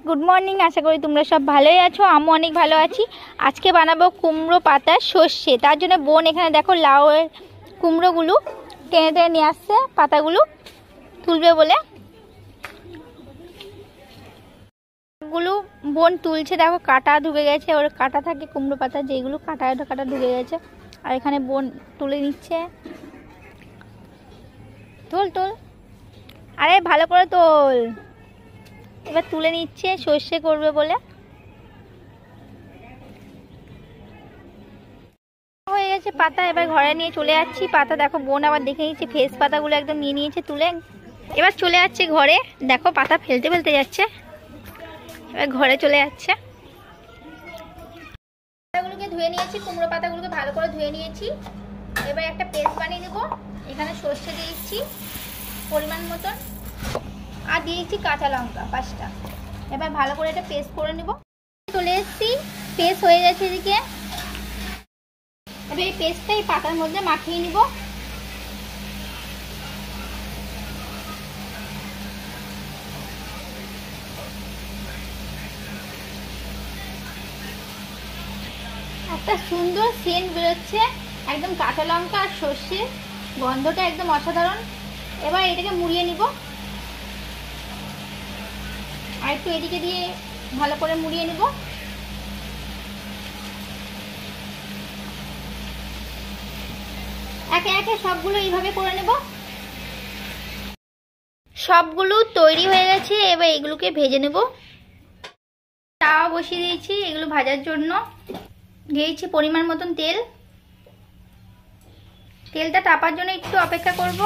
Good morning, আশা করি তোমরা সব ভালোই আছো। আমি অনেক ভালো আছি। আজকে বানাবো কুমড়ো পাতার সর্ষে। তার জন্য বোন এখানে দেখো লাউয়ের কুমড়োগুলো টেনে টেনে নিয়ে আসছে, পাতাগুলো তুলবে বলে। গুলো বোন তুলছে, দেখো কাটা ঢুকে গেছে, ওর কাটা থাকে কুমড়ো পাতা যেগুলো কাটা কাটা ঢুকে গেছে। আর এখানে বোন তুলে নিচ্ছে। তোল তোল, আরে ভালো করে তোল। এবার তুলে নিচ্ছে সর্ষে করবে বলে। হয়ে গেছে পাতা, এবার ঘরে নিয়ে চলে যাচ্ছি। পাতা দেখো বোন আবার দেখে নিচ্ছে, ফ্রেশ পাতাগুলো একদম নিয়ে নিয়েছে তুলে। এবার চলে যাচ্ছে ঘরে, দেখো পাতা ফেলতে ফেলতে যাচ্ছে। এবার ঘরে চলে যাচ্ছে। পাতাগুলোকে ধুয়ে নিয়েছি, কুমড়ো পাতাগুলোকে ভালো করে ধুয়ে নিয়েছি। এবার একটা পেস্ট বানিয়ে নেবো। এখানে সর্ষে দিয়ে দিচ্ছি পরিমাণ মতন, আর দিয়ে দিচ্ছি কাঁচা লঙ্কা 5টা। এবার ভালো করে এটা পেস্ট করে নেব। চলে এসেছি, পেস্ট হয়ে গেছে এদিকে। এবার এই পেস্টটা এই পাতার মধ্যে মাখিয়ে নিব। একটা সুন্দর সেন্ট বেরোচ্ছে, একদম কাঁচা লঙ্কা আর সর্ষে গন্ধটা একদম অসাধারণ। এবার এটাকে মুড়িয়ে নিব, আর একটু এদিকে দিয়ে ভালো করে মুড়িয়ে নিব। একে একে সবগুলো এইভাবে করে নেব। সবগুলো তৈরি হয়ে গেছে, এবার এগুলোকে ভেজে নেব। তাওয়া বসিয়ে দিয়েছি এগুলো ভাজার জন্য। দিয়েছি পরিমাণ মতন তেল। তেলটা তাপার জন্য একটু অপেক্ষা করব।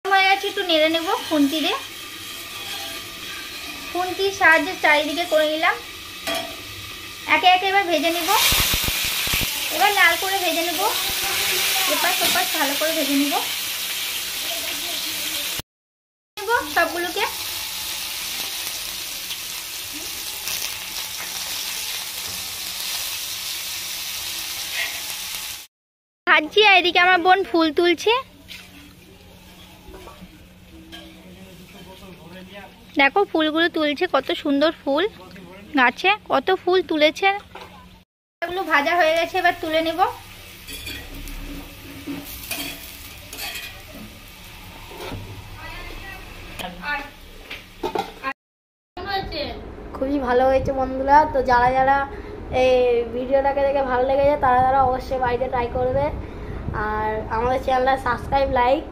হয়ে গেছে, একটু নেড়ে নেব খুন্তি দিয়ে। খুন্তির সাহায্যে চারিদিকে করে নিলাম। একে একে এবার ভেজে নেব। এবার লাল করে ভেজে নেব, এপাশ ওপাশ ভালো করে ভেজে নেব সবগুলোকে। ভাজছি, আর এদিকে আমার বোন ফুল তুলছে। দেখো ফুলগুলো তুলছে, কত সুন্দর ফুল গাছে, কত ফুল তুলেছে। এগুলো ভাজা হয়ে গেছে, এবার তুলে নেব। খুবই ভালো হয়েছে বন্ধুরা। তো যারা যারা এই ভিডিওটাকে দেখে ভালো লেগেছে তারা তারা অবশ্যই বাড়িতে ট্রাই করবে। আর আমাদের চ্যানেলটা সাবস্ক্রাইব, লাইক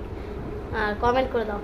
আর কমেন্ট করে দাও।